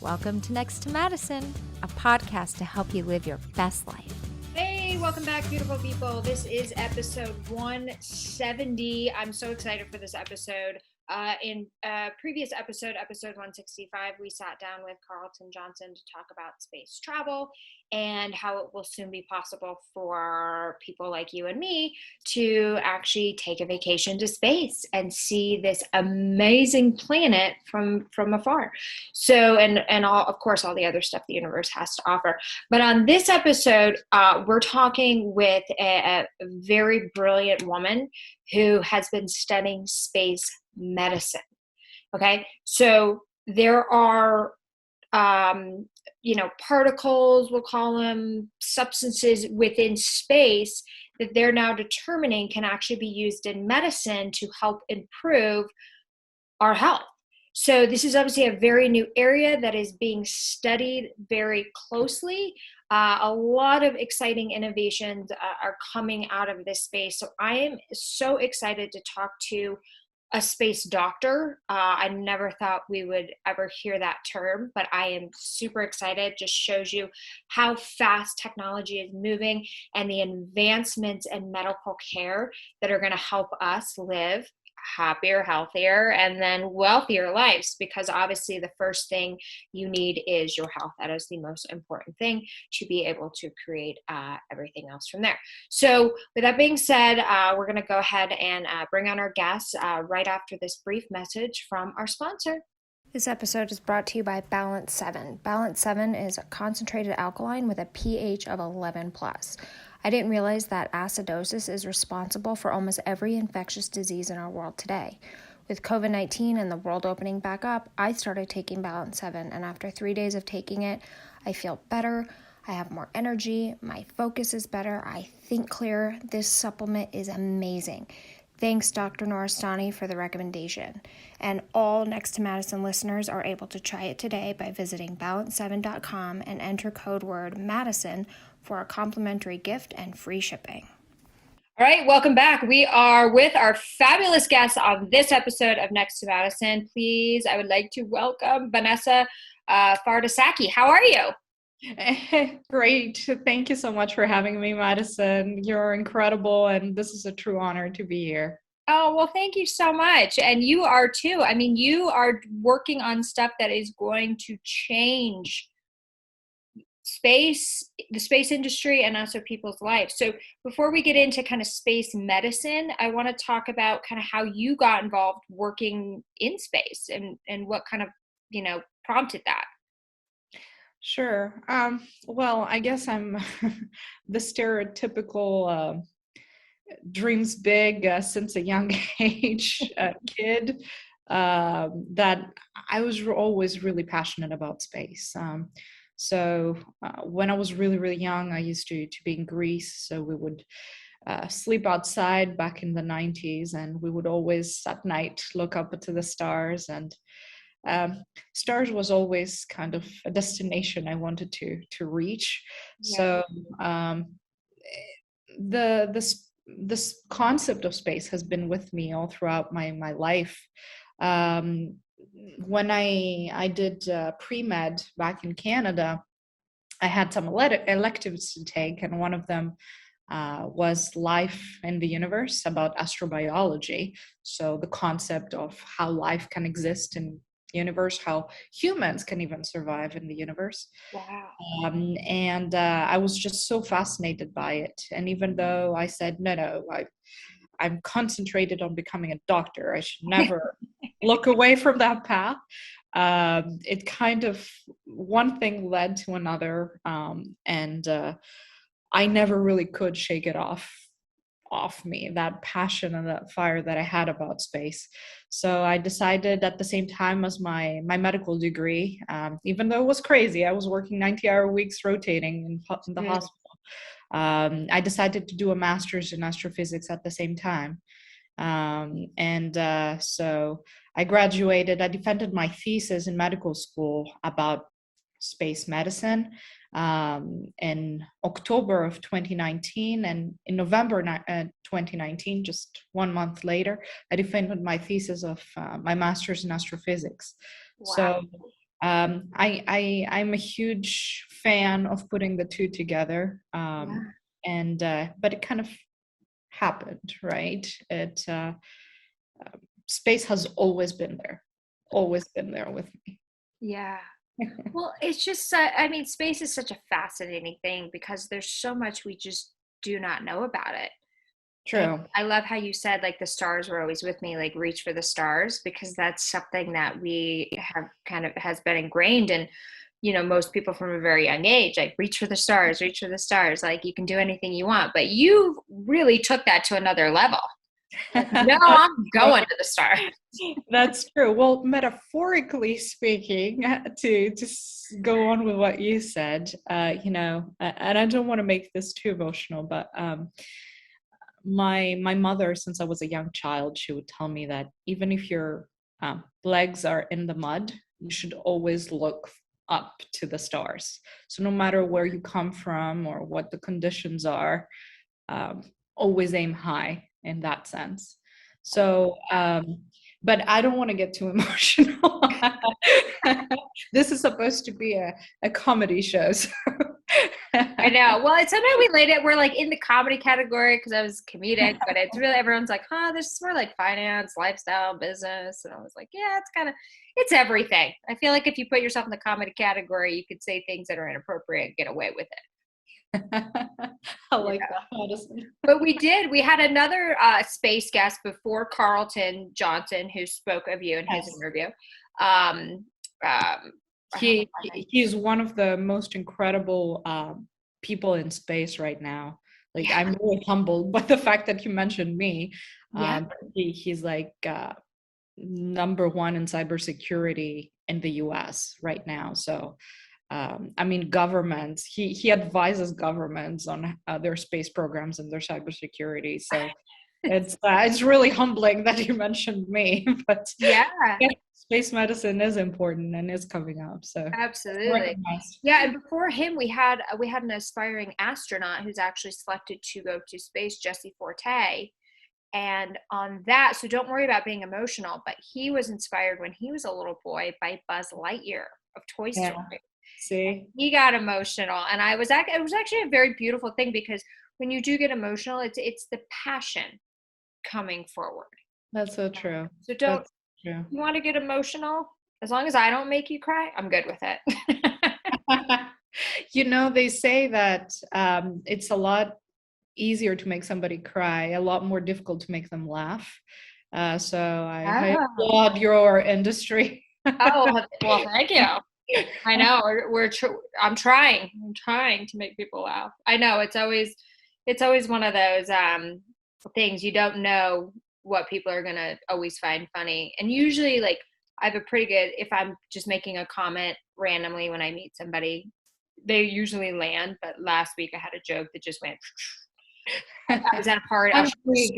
Welcome to Next to Madison, a podcast to help you live your best life. Hey, welcome back, beautiful people. This is episode 170. I'm so excited for this episode. In previous episode 165, we sat down with Carlton Johnson to talk about space travel and how it will soon be possible for people like you and me to actually take a vacation to space and see this amazing planet from afar. So, and all, of course, all the other stuff the universe has to offer. But on this episode, we're talking with a very brilliant woman who has been studying space medicine. Okay, so there are particles, we'll call them, substances within space that they're now determining can actually be used in medicine to help improve our health. So this is obviously a very new area that is being studied very closely. A lot of exciting innovations are coming out of this space. So I am so excited to talk to a space doctor. I never thought we would ever hear that term, but I am super excited. Just shows you how fast technology is moving and the advancements in medical care that are going to help us live happier, healthier, and then wealthier lives, because obviously the first thing you need is your health. That is the most important thing to be able to create everything else from there. So with that being said, we're going to go ahead and bring on our guests right after this brief message from our sponsor. This episode is brought to you by Balance 7. Balance 7 is a concentrated alkaline with a pH of 11+. I didn't realize that acidosis is responsible for almost every infectious disease in our world today. With COVID-19 and the world opening back up, I started taking Balance 7, and after 3 days of taking it, I feel better, I have more energy, my focus is better, I think clearer. This supplement is amazing. Thanks, Dr. Noristani, for the recommendation. And all Next to Madison listeners are able to try it today by visiting balance7.com and enter code word Madison for a complimentary gift and free shipping. All right, welcome back. We are with our fabulous guest on this episode of Next to Madison. Please, I would like to welcome Vanessa Farsadaki. How are you? Great. Thank you so much for having me, Madison. You're incredible, and this is a true honor to be here. Oh, well, thank you so much. And you are too. I mean, you are working on stuff that is going to change the space industry, and also people's lives. So before we get into kind of space medicine, I want to talk about kind of how you got involved working in space and what kind of, prompted that. Sure. Well, I guess I'm the stereotypical dreams big since a young age kid, that I was always really passionate about space. So when I was really, really young, I used to be in Greece. So we would sleep outside back in the 90s, and we would always at night look up to the stars, and stars was always kind of a destination I wanted to reach. Yeah. So this concept of space has been with me all throughout my life. When I did pre-med back in Canada, I had some electives to take, and one of them was life in the universe, about astrobiology. So the concept of how life can exist in the universe, how humans can even survive in the universe. Wow. And I was just so fascinated by it. And even though I said, no, I'm concentrated on becoming a doctor, I should never look away from that path. It kind of, one thing led to another, and I never really could shake it off me, that passion and that fire that I had about space. So I decided at the same time as my medical degree, even though it was crazy, I was working 90-hour weeks rotating in the hospital. I decided to do a master's in astrophysics at the same time. So I graduated. I defended my thesis in medical school about space medicine in October of 2019. And in November 2019, just 1 month later, I defended my thesis of my master's in astrophysics. Wow. So I'm a huge fan of putting the two together, and but it kind of happened, right? Space has always been there with me. Yeah. Well, it's just, I mean, space is such a fascinating thing because there's so much we just do not know about it. And True. I love how you said like the stars were always with me, like reach for the stars, because that's something that we have kind of has been ingrained in, most people from a very young age, like reach for the stars, reach for the stars, like you can do anything you want. But you really took that to another level. Like, no, I'm going to the stars. That's true. Well, metaphorically speaking, to go on with what you said, and I don't want to make this too emotional, but my mother, since I was a young child, she would tell me that even if your legs are in the mud, you should always look up to the stars. So no matter where you come from or what the conditions are, always aim high in that sense. So, but I don't want to get too emotional. This is supposed to be a comedy show. So. I know. Well, it's sometimes we laid it. We're like in the comedy category because I was comedic, but it's really everyone's like, this is more like finance, lifestyle, business, and I was like, yeah, it's everything. I feel like if you put yourself in the comedy category, you could say things that are inappropriate and get away with it. I like that, Madison. But we had another space guest before Carlton Johnson, who spoke of you in his interview. He's one of the most incredible people in space right now. Like, I'm really humbled by the fact that you mentioned me. He's like number one in cybersecurity in the US right now. So I mean, governments, he advises governments on their space programs and their cybersecurity. So it's really humbling that you mentioned me. But space medicine is important and is coming up. So absolutely. Yeah, and before him, we had an aspiring astronaut who's actually selected to go to space, Jesse Forte. And on that, so don't worry about being emotional, but he was inspired when he was a little boy by Buzz Lightyear of Toy Story. See, he got emotional, and it was actually a very beautiful thing because when you do get emotional, it's the passion coming forward. That's so true. So you want to get emotional? As long as I don't make you cry, I'm good with it. They say that it's a lot easier to make somebody cry, a lot more difficult to make them laugh. So I applaud your industry. Oh, well, thank you. I know I'm trying to make people laugh. I know it's always one of those things you don't know what people are going to always find funny. And usually, like, I have a pretty good, if I'm just making a comment randomly when I meet somebody, they usually land. But last week I had a joke that just went. I was at a party.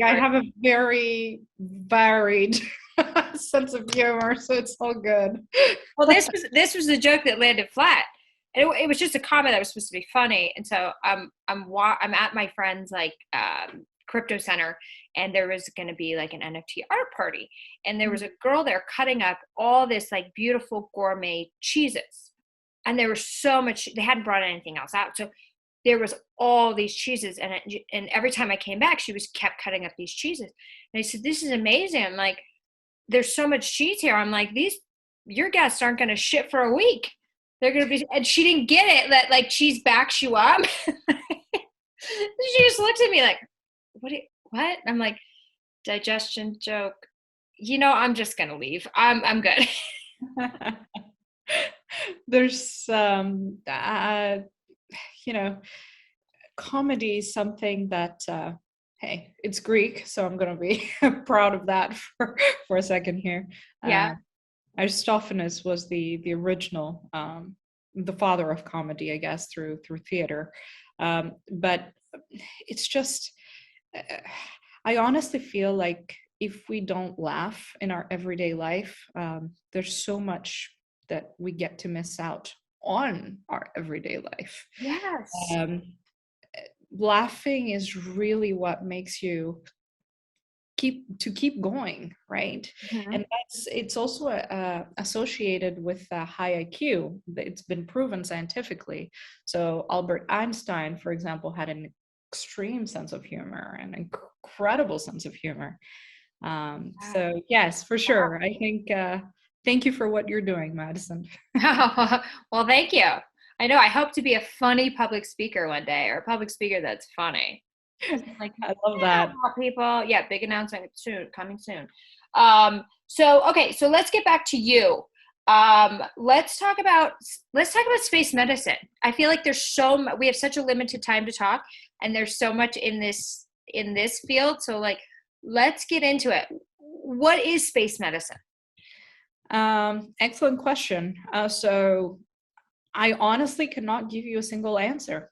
I have a very varied sense of humor, so it's all good. Well, this was a joke that landed flat. It was just a comment that was supposed to be funny, and so I'm at my friend's like crypto center, and there was going to be like an NFT art party, and there was a girl there cutting up all this like beautiful gourmet cheeses, and there was so much. They hadn't brought anything else out, so there was all these cheeses, and every time I came back, she kept cutting up these cheeses, and I said, "This is amazing." I'm like, "There's so much cheese here." I'm like, your guests aren't going to ship for a week. They're going to be, and she didn't get it that like cheese backs you up. She just looked at me like, what? I'm like, digestion joke. I'm just going to leave. I'm good. There's, comedy is something that, hey, it's Greek, so I'm going to be proud of that for a second here. Yeah. Aristophanes was the original, the father of comedy, I guess, through theater. But it's just, I honestly feel like if we don't laugh in our everyday life, there's so much that we get to miss out on our everyday life. Yes. Laughing is really what makes you keep going, right? Mhm. And it's also associated with high IQ. It's been proven scientifically. So Albert Einstein, for example, had an extreme sense of humor, an incredible sense of humor. So yes, for sure. I think thank you for what you're doing, Madison. Well, thank you. I know I hope to be a funny public speaker one day, or a public speaker that's funny. Like, I love yeah, that. people. Yeah, big announcement soon, coming soon. Okay, so let's get back to you. Let's talk about space medicine. I feel like there's we have such a limited time to talk, and there's so much in this field. So like, let's get into it. What is space medicine? Excellent question. So I honestly cannot give you a single answer.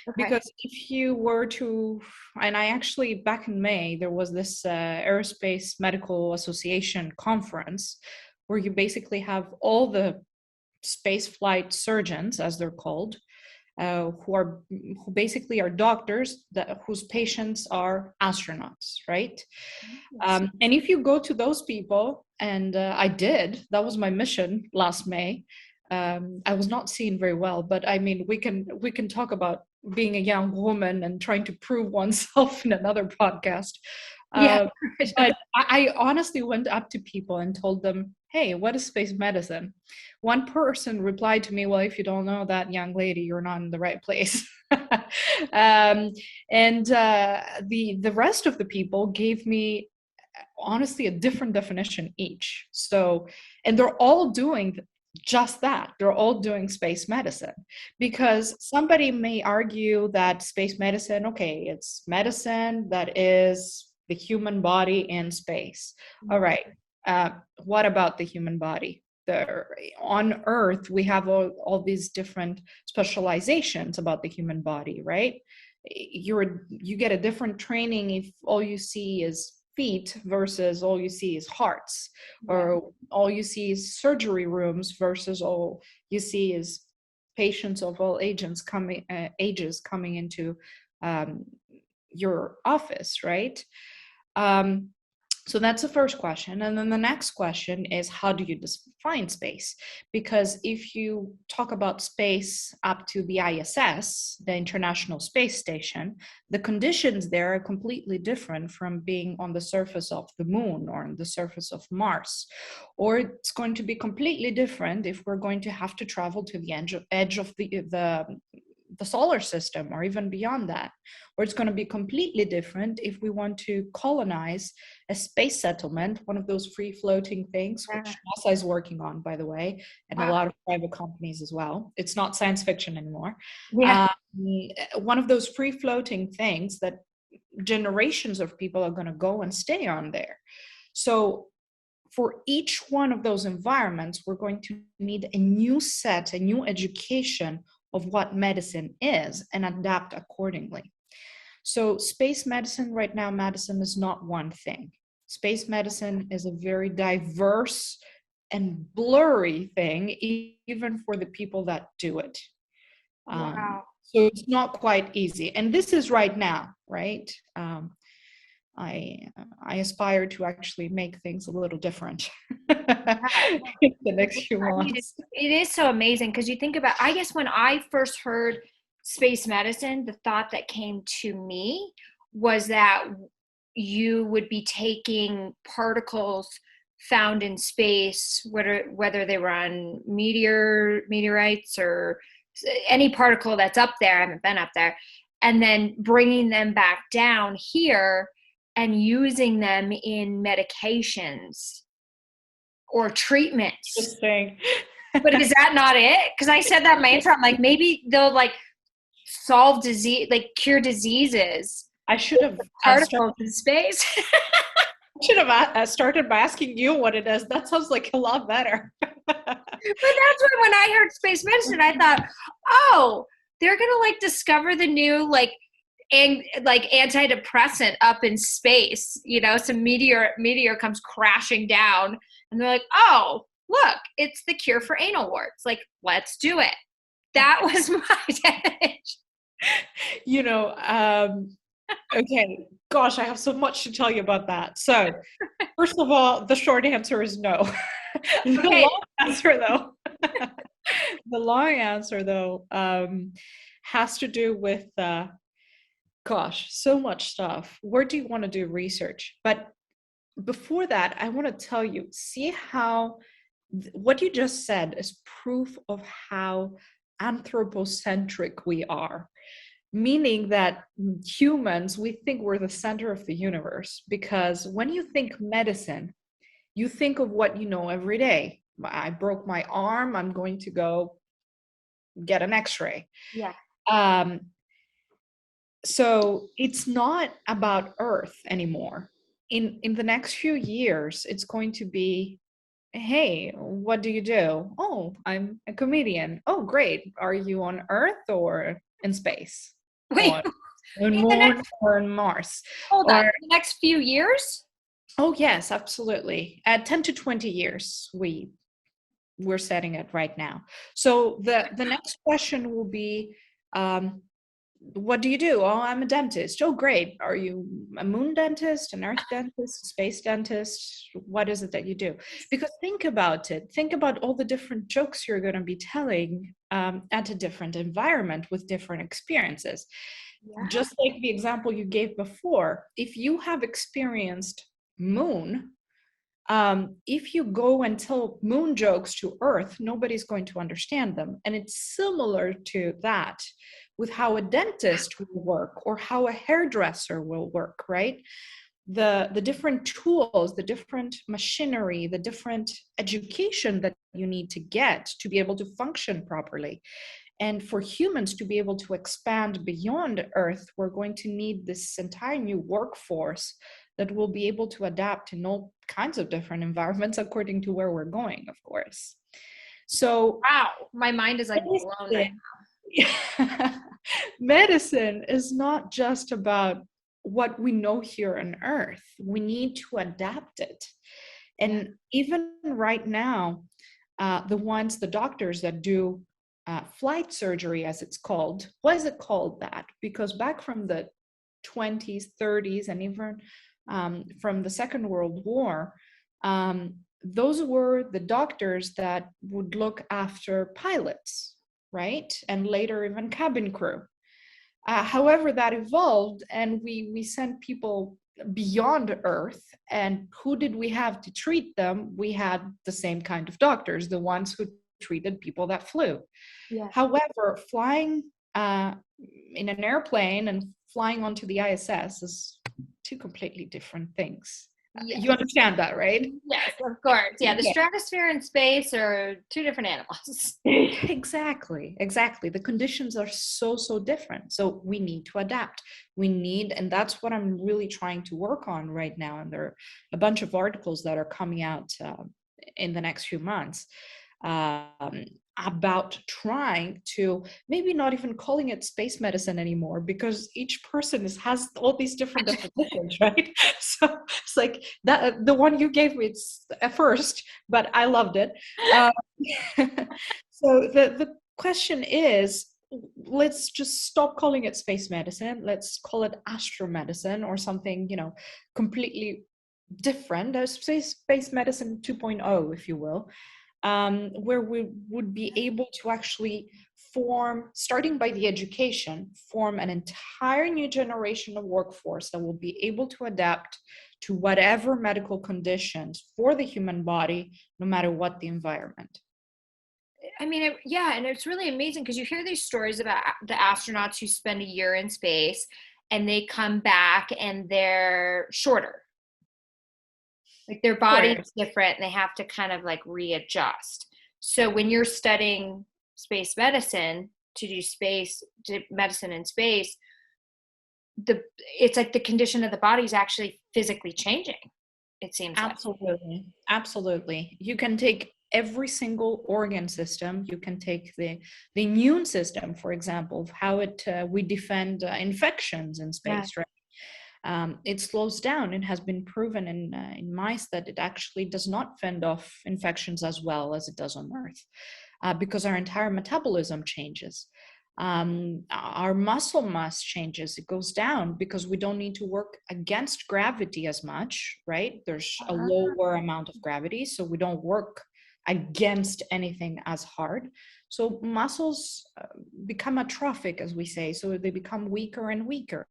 Okay. Because if you were to, and I actually, back in May, there was this Aerospace Medical Association conference where you basically have all the space flight surgeons, as they're called, who basically are doctors whose patients are astronauts, right? And if you go to those people, and I did, that was my mission last May. I was not seen very well, but I mean, we can talk about being a young woman and trying to prove oneself in another podcast. Yeah. But I honestly went up to people and told them, "Hey, what is space medicine?" One person replied to me, "Well, if you don't know that, young lady, you're not in the right place." And the rest of the people gave me honestly a different definition each. So, and they're all doing just that. They're all doing space medicine, because somebody may argue that space medicine, okay, it's medicine that is the human body in space. All right. What about the human body? On Earth, we have all these different specializations about the human body, right? You get a different training if all you see is feet versus all you see is hearts, or all you see is surgery rooms versus all you see is patients of all ages coming into your office, right? um, so that's the first question. And then the next question is, how do you define space? Because if you talk about space up to the ISS, the International Space Station, the conditions there are completely different from being on the surface of the moon or on the surface of Mars. Or it's going to be completely different if we're going to have to travel to the edge of the solar system, or even beyond that. Or it's going to be completely different if we want to colonize a space settlement, one of those free floating things, which NASA is working on, by the way, and a lot of private companies as well. It's not science fiction anymore. Yeah. One of those free floating things that generations of people are going to go and stay on there. So for each one of those environments, we're going to need a new education of what medicine is, and adapt accordingly. So space medicine right now, Madison, is not one thing. Space medicine is a very diverse and blurry thing, even for the people that do it. Wow. So it's not quite easy. And this is right now, right? I aspire to actually make things a little different in the next few I mean, months. it is so amazing, because you think about, I guess when I first heard space medicine, the thought that came to me was that you would be taking particles found in space, whether they were on meteorites or any particle that's up there. I haven't been up there. And then bringing them back down here and using them in medications or treatments. Interesting. But is that not it? Because I said that in my intro. I'm like, maybe they'll like solve disease, like cure diseases. I should have Particles in space. started by asking you what it is. That sounds like a lot better. But that's when I heard space medicine, I thought, oh, they're gonna like discover the new like antidepressant up in space. Some meteor comes crashing down, and they're like, oh, look, it's the cure for anal warts. Like, let's do it. That was my definition. Okay, gosh, I have so much to tell you about that. So, first of all, the short answer is no. The Okay. long answer, though, the long answer, though, has to do with, gosh, so much stuff. Where do you want to do research? But before that, I want to tell you, see how what you just said is proof of how anthropocentric we are, meaning that humans, we think we're the center of the universe, because when you think medicine, you think of what you know every day. I broke my arm, I'm going to go get an x-ray. Yeah. um, so it's not about Earth anymore. In the next few years, it's going to be, hey, what do you do? Oh, I'm a comedian. Oh, great. Are you on Earth or in space? Wait, Or on in the Moon next, or on Mars? hold on, Or, the next few years? oh yes, absolutely. At 10 to 20 years, we're setting it right now. So the next question will be, um, what do you do? Oh, I'm a dentist. Oh, great. Are you a moon dentist, an earth dentist, a space dentist? What is it that you do? Because think about it. Think about all the different jokes you're going to be telling at a different environment with different experiences. Yeah. Just like the example you gave before, if you have experienced moon, if you go and tell moon jokes to Earth, nobody's going to understand them. And it's similar to that with how a dentist will work or how a hairdresser will work, right? The different tools, the different machinery, the different education that you need to get to be able to function properly. And for humans to be able to expand beyond Earth, we're going to need this entire new workforce that will be able to adapt in all kinds of different environments according to where we're going, of course. So, Wow, my mind is like blown right medicine is not just about what we know here on Earth. We need to adapt it. And even right now, the doctors that do flight surgery, as it's called, why is it called that? Because back from the 20s, 30s, and even from the Second World War, those were the doctors that would look after pilots, right? And later even cabin crew. However, that evolved, and we sent people beyond Earth. And who did we have to treat them? We had the same kind of doctors, the ones who treated people that flew. Yeah. However, flying in an airplane and flying onto the ISS is two completely different things. Yes. You understand that, right? Yes, of course. Yeah, the Yeah. stratosphere and space are two different animals. Exactly. The conditions are so different. So we need to adapt. And that's what I'm really trying to work on right now. And there are a bunch of articles that are coming out in the next few months about trying to, maybe not even calling it space medicine anymore, because each person has all these different definitions, right? So it's like that the one you gave me, it's at first, but I loved it. So the question is, let's just stop calling it space medicine. Let's call it astromedicine or something, completely different. Space medicine 2.0, if you will, where we would be able to actually form, starting by the education, form an entire new generation of workforce that will be able to adapt to whatever medical conditions for the human body, no matter what the environment. I mean, yeah, and it's really amazing because you hear these stories about the astronauts who spend a year in space and they come back and they're shorter. Like their body is different and they have to kind of like readjust. So when you're studying space medicine to do medicine in space, it's like the condition of the body is actually physically changing, it seems like. Absolutely. You can take every single organ system. You can take the immune system, for example, how we defend infections in space, right? It slows down. It has been proven in mice that it actually does not fend off infections as well as it does on Earth, because our entire metabolism changes. Our muscle mass changes, it goes down because we don't need to work against gravity as much, right? There's a lower amount of gravity, so we don't work against anything as hard. So muscles become atrophic, as we say, so they become weaker and weaker.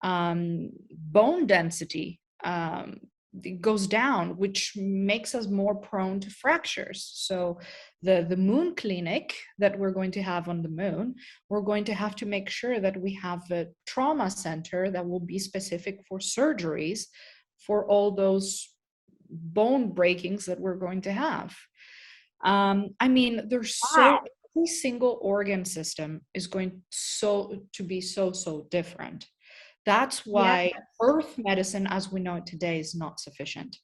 Bone density, it goes down, which makes us more prone to fractures. So the moon clinic that we're going to have on the moon, we're going to have to make sure that we have a trauma center that will be specific for surgeries for all those bone breakings that we're going to have. I mean, there's Wow. every single organ system is going to be so different. That's Yeah. why earth medicine as we know it today is not sufficient.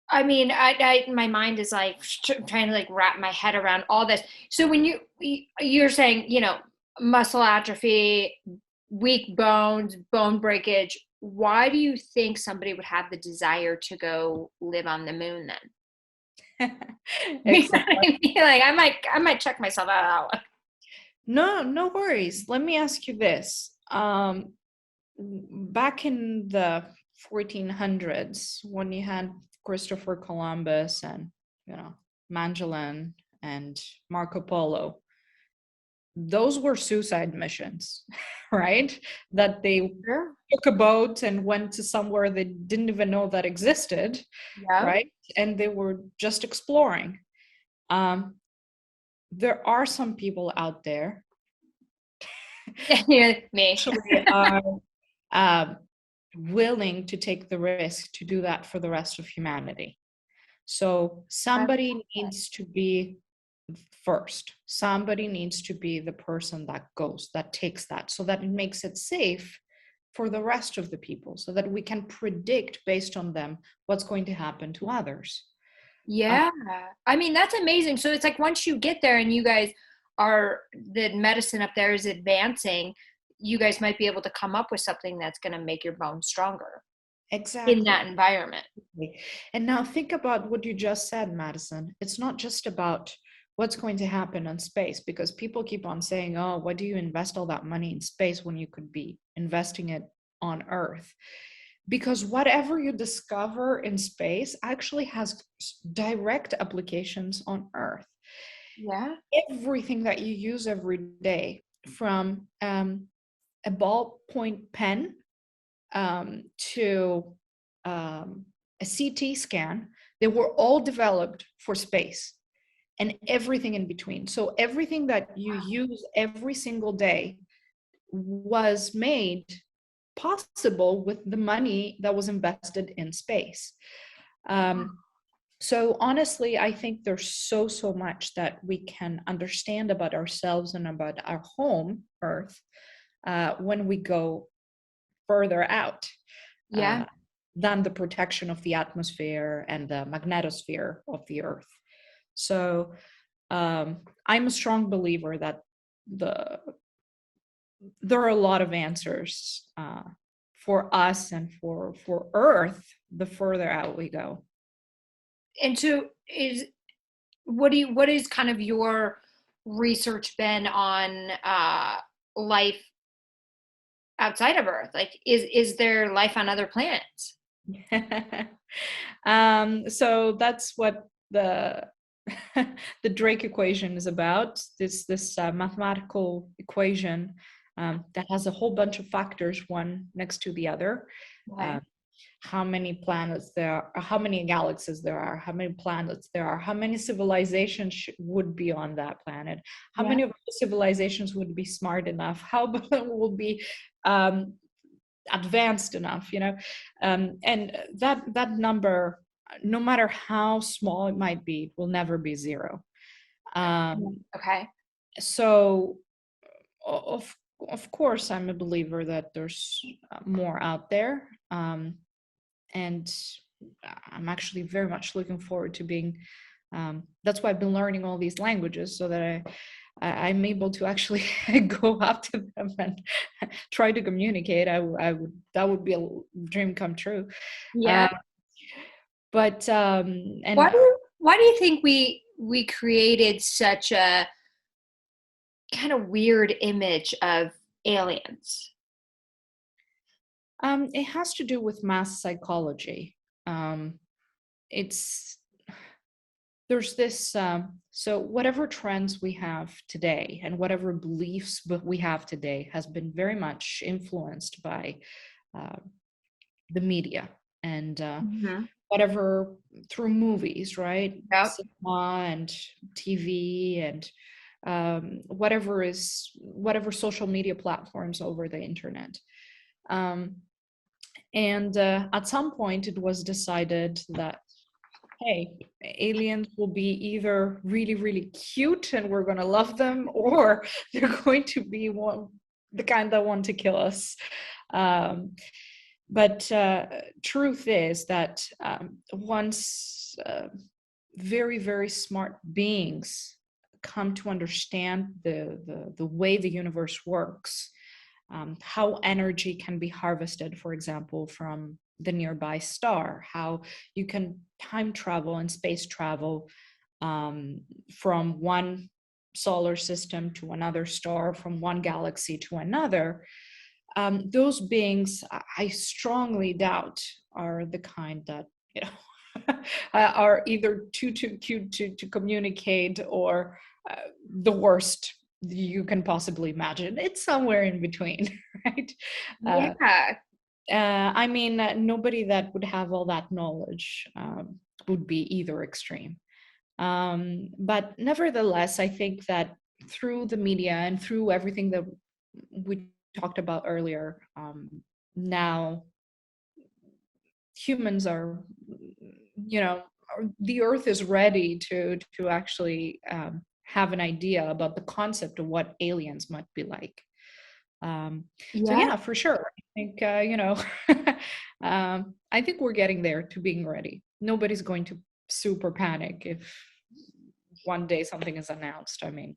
I mean, my mind is like trying to like wrap my head around all this. So when you're saying, muscle atrophy, weak bones, bone breakage, why do you think somebody would have the desire to go live on the moon then? Excellent. Like I might check myself out. No worries. Let me ask you this. Back in the 1400s, when you had Christopher Columbus and, Magellan and Marco Polo, those were suicide missions, right? That they Sure. took a boat and went to somewhere they didn't even know that existed, Yeah. right? And they were just exploring. There are some people out there Yeah, me. actually are willing to take the risk to do that for the rest of humanity. So somebody needs to be first. Somebody needs to be the person that goes, that takes that, so that it makes it safe for the rest of the people, so that we can predict based on them what's going to happen to others. Yeah. I mean, that's amazing. So it's like once you get there and you guys the medicine up there is advancing, you guys might be able to come up with something that's going to make your bones stronger in Exactly. that environment. And now think about what you just said, Madison. It's not just about what's going to happen in space, because people keep on saying, oh, why do you invest all that money in space when you could be investing it on Earth? Because whatever you discover in space actually has direct applications on Earth. Yeah. Everything that you use every day, from a ballpoint pen to a CT scan, they were all developed for space, and everything in between. So everything that you use every single day was made possible with the money that was invested in space. So honestly, I think there's so much that we can understand about ourselves and about our home, Earth, when we go further out. Yeah. Than the protection of the atmosphere and the magnetosphere of the Earth. So I'm a strong believer that there are a lot of answers for us and for Earth the further out we go. And so what is kind of your research been on life outside of Earth? Like is there life on other planets? So that's what the the Drake equation is about. This mathematical equation that has a whole bunch of factors, one next to the other. Okay. How many planets there are, how many galaxies there are, how many planets there are, how many civilizations would be on that planet, how Yeah. many of the civilizations would be smart enough, how will be advanced enough, and that number, no matter how small it might be, will never be zero. Okay. So of course I'm a believer that there's more out there, and I'm actually very much looking forward to being that's why I've been learning all these languages, so that I'm able to actually go up to them and try to communicate. I would, that would be a dream come true. Yeah. But Why and do why do you think we created such a kind of weird image of aliens? It has to do with mass psychology. Um, it's there's this so whatever trends we have today and whatever beliefs we have today has been very much influenced by uh, the media and Mhm. whatever through movies, right? Yep. Cinema and TV and whatever social media platforms over the internet. Um, and at some point, it was decided that, hey, aliens will be either really, really cute and we're going to love them, or they're going to be the kind that want to kill us. Um, but truth is that once very, very smart beings come to understand the way the universe works, how energy can be harvested, for example, from the nearby star, how you can time travel and space travel from one solar system to another star, from one galaxy to another. Those beings, I strongly doubt, are the kind that, you know, are either too cute to communicate, or the worst you can possibly imagine. It's somewhere in between, right? Uh, Yeah. I mean, nobody that would have all that knowledge would be either extreme. But nevertheless, I think that through the media and through everything that we talked about earlier, now humans are, you know, the earth is ready to actually have an idea about the concept of what aliens might be like. So Yeah. yeah, for sure. I think I think we're getting there to being ready. Nobody's going to super panic if one day something is announced. I mean,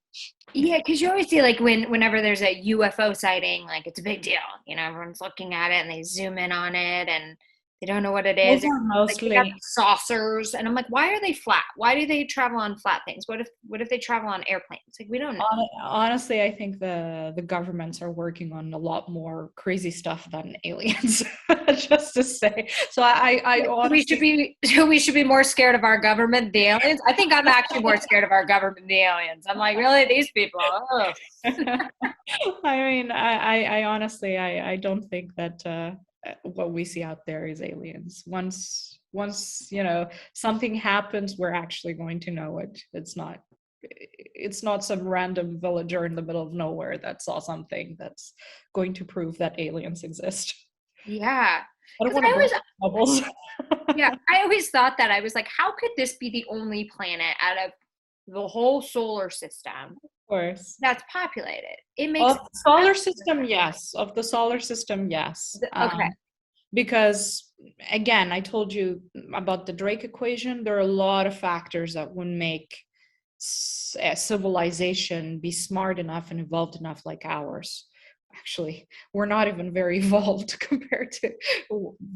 Yeah, because you always see like whenever there's a UFO sighting, like it's a big deal. You know, everyone's looking at it and they zoom in on it and they don't know what it is. those are Like they got mostly, saucers, and I'm like, why are they flat? Why do they travel on flat things? What if they travel on airplanes? Like we don't know. honestly, I think the governments are working on a lot more crazy stuff than aliens, just to say. So I honestly, We should be more scared of our government, than the aliens. I think I'm actually more scared of our government, than the aliens. I'm like, really, these people? Oh. I mean, I honestly, I don't think that what we see out there is aliens. Once you know something happens, we're actually going to know it. It's not some random villager in the middle of nowhere that saw something that's going to prove that aliens exist. Yeah. I don't Because want to burst bubbles. yeah, I always thought that. I was like, how could this be the only planet out of the whole solar system Of course. that's populated? It makes Of the solar system, yes. Of the solar system, yes. okay. Because again, I told you about the Drake equation. There are a lot of factors that would make a civilization be smart enough and evolved enough like ours. Actually, we're not even very evolved compared to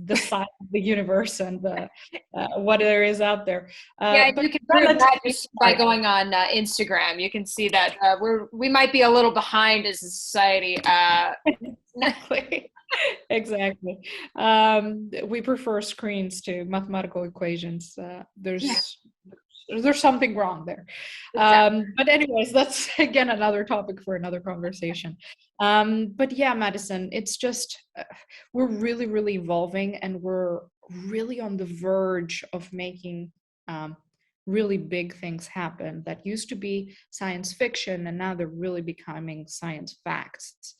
the size of the universe and what there is out there. Yeah, But you can prove that relatively just by smart. going on Instagram. You can see that we might be a little behind as a society. Exactly. Exactly. We prefer screens to mathematical equations. Yeah, There's something wrong there. exactly. But anyways, that's again another topic for another conversation. But yeah, Madison, it's just we're really, really evolving, and we're really on the verge of making really big things happen that used to be science fiction, and now they're really becoming science facts.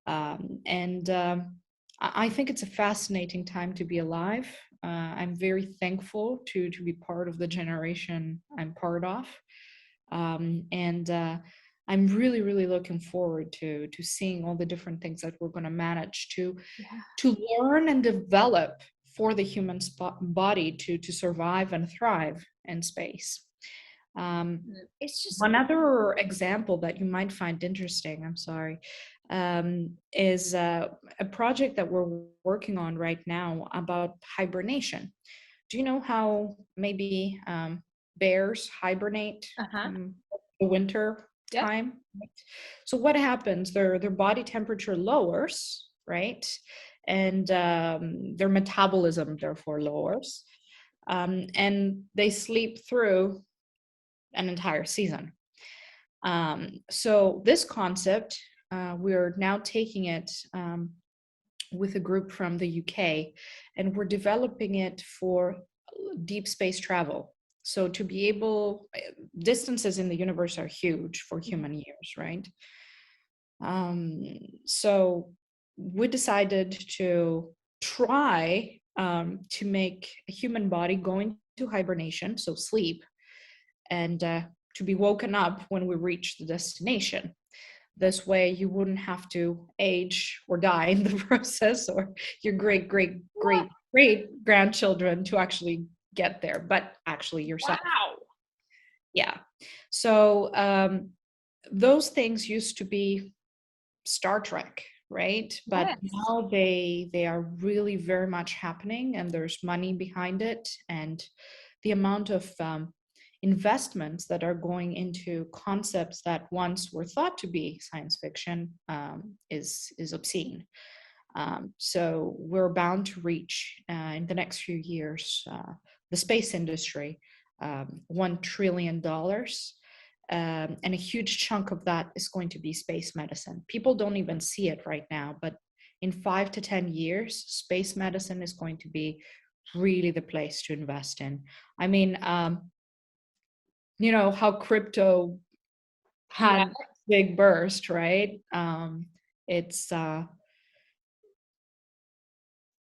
And I think it's a fascinating time to be alive. I'm very thankful to be part of the generation I'm part of, and I'm really, really looking forward to seeing all the different things that we're going to manage Yeah. to learn and develop for the human body to survive and thrive in space. Um, It's just One other example that you might find interesting, I'm sorry, is a project that we're working on right now about hibernation. Do you know how maybe bears hibernate uh-huh. the winter? Yep. time. Right? So what happens? Their body temperature lowers, right? And their metabolism therefore lowers. And they sleep through an entire season. So this concept, we're now taking it with a group from the UK, and we're developing it for deep space travel. So to be able, distances in the universe are huge for human years, right? So we decided to try to make a human body go into hibernation, so sleep, and to be woken up when we reach the destination. This way you wouldn't have to age or die in the process, or your great grandchildren to actually get there, but actually yourself. Wow. Yeah. So those things used to be Star Trek, right? But Yes. now they are really very much happening, and there's money behind it, and the amount of investments that are going into concepts that once were thought to be science fiction is obscene. So we're bound to reach in the next few years the space industry, $1 trillion. And a huge chunk of that is going to be space medicine. People don't even see it right now, but in 5 to 10 years, space medicine is going to be really the place to invest in. I mean, you know how crypto had Yeah. a big burst, right? It's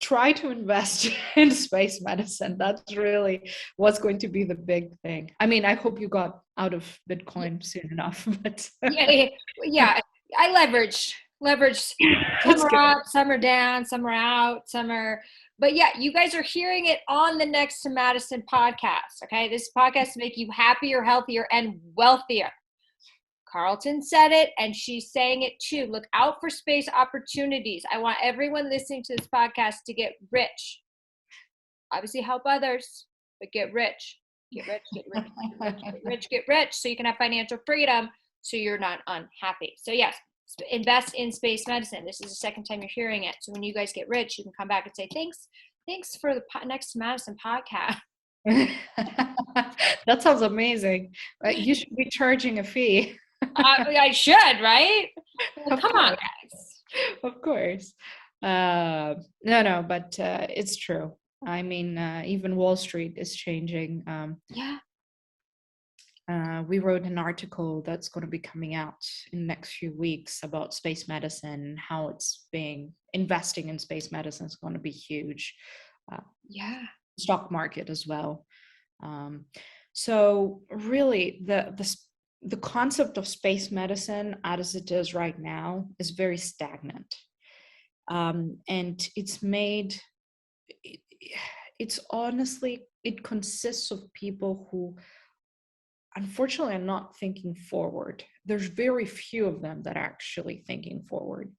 try to invest in space medicine. That's really what's going to be the big thing. I mean, I hope you got out of Bitcoin soon enough, but Yeah. I leveraged. Some that's are good. up, some are down, some are out, some are. But yeah, you guys are hearing it on the Next to Madison podcast. Okay, this podcast to make you happier, healthier, and wealthier. Carlton said it, and she's saying it too. Look out for space opportunities. I want everyone listening to this podcast to get rich. Obviously, help others, but get rich. Get rich, get rich, get rich, get rich, get rich, so you can have financial freedom, so you're not unhappy. So yes, invest in space medicine. This is the second time you're hearing it. So when you guys get rich, you can come back and say thanks for the Next to Madison podcast. That sounds amazing. You should be charging a fee. I should, right? Well, come on, guys. Of course. No, but it's true. I mean, even Wall Street is changing. Yeah. We wrote an article that's going to be coming out in the next few weeks about space medicine, how it's being investing in space medicine is going to be huge. Yeah. Stock market as well. So really, the concept of space medicine, as it is right now, is very stagnant, and it's honestly, it consists of people who unfortunately are not thinking forward. There's very few of them that are actually thinking forward.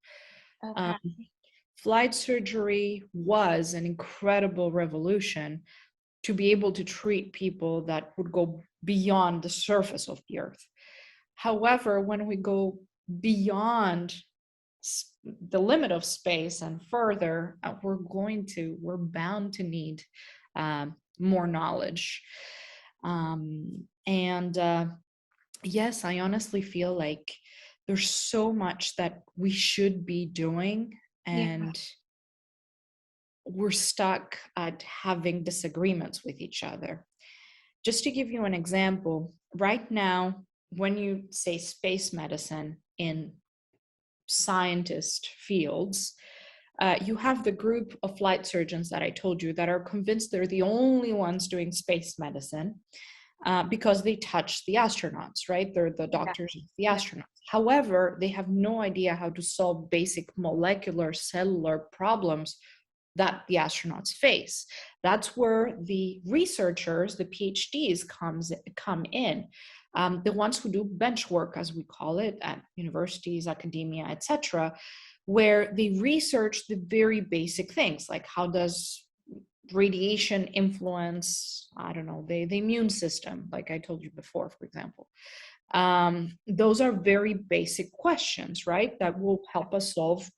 Okay. Flight surgery was an incredible revolution to be able to treat people that would go beyond the surface of the earth. However, when we go beyond the limit of space and further, we're bound to need more knowledge. And yes, I honestly feel like there's so much that we should be doing, and we're stuck at having disagreements with each other. Just to give you an example, right now, when you say space medicine in scientist fields, you have the group of flight surgeons that I told you that are convinced they're the only ones doing space medicine because they touch the astronauts, right? They're the doctors of the astronauts. However, they have no idea how to solve basic molecular cellular problems that the astronauts face. That's where the researchers, the PhDs, come in. The ones who do bench work, as we call it, at universities, academia, etc., where they research the very basic things, like how does radiation influence, I don't know, the immune system, like I told you before, for example. Those are very basic questions, right? That will help us solve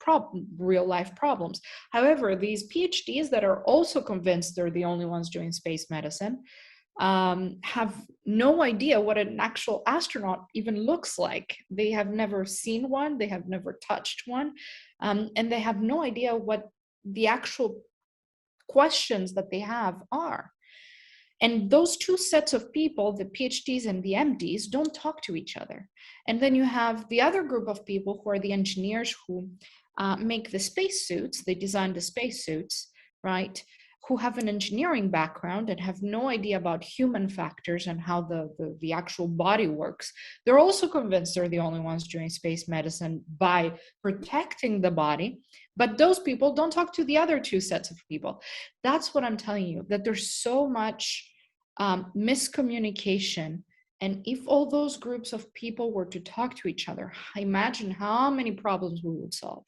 real life problems. However, these PhDs that are also convinced they're the only ones doing space medicine have no idea what an actual astronaut even looks like. They have never seen one, they have never touched one, and they have no idea what the actual questions that they have are. And those two sets of people, the PhDs and the MDs, don't talk to each other. And then you have the other group of people who are the engineers who make the spacesuits, they design the spacesuits, right? Who have an engineering background and have no idea about human factors and how the actual body works. They're also convinced they're the only ones doing space medicine by protecting the body. But those people don't talk to the other two sets of people. That's what I'm telling you, that there's so much miscommunication. And if all those groups of people were to talk to each other, imagine how many problems we would solve.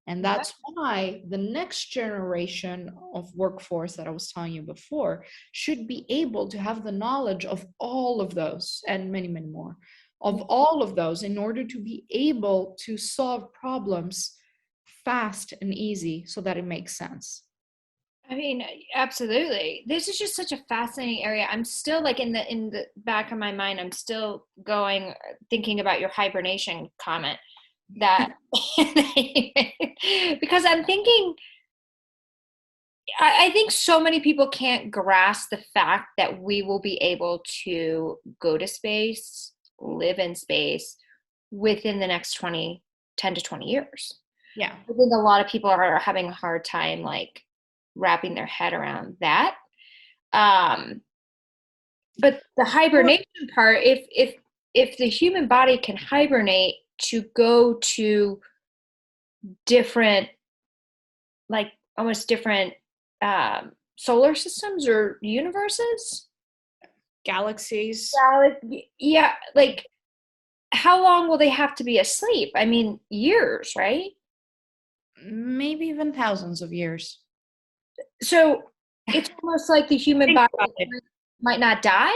And that's why the next generation of workforce that I was telling you before should be able to have the knowledge of all of those and many, many more of all of those in order to be able to solve problems fast and easy so that it makes sense. I mean, absolutely. This is just such a fascinating area. I'm still like in the back of my mind, I'm still thinking about your hibernation comment that because I'm thinking I think so many people can't grasp the fact that we will be able to go to space, live in space within the next 10 to 20 years. Yeah. I think a lot of people are having a hard time like wrapping their head around that. But the hibernation part, if the human body can hibernate to go to different, like almost different solar systems or universes, Galaxies. yeah, like how long will they have to be asleep? I mean, years, right? Maybe even thousands of years. So it's almost like the human body might not die.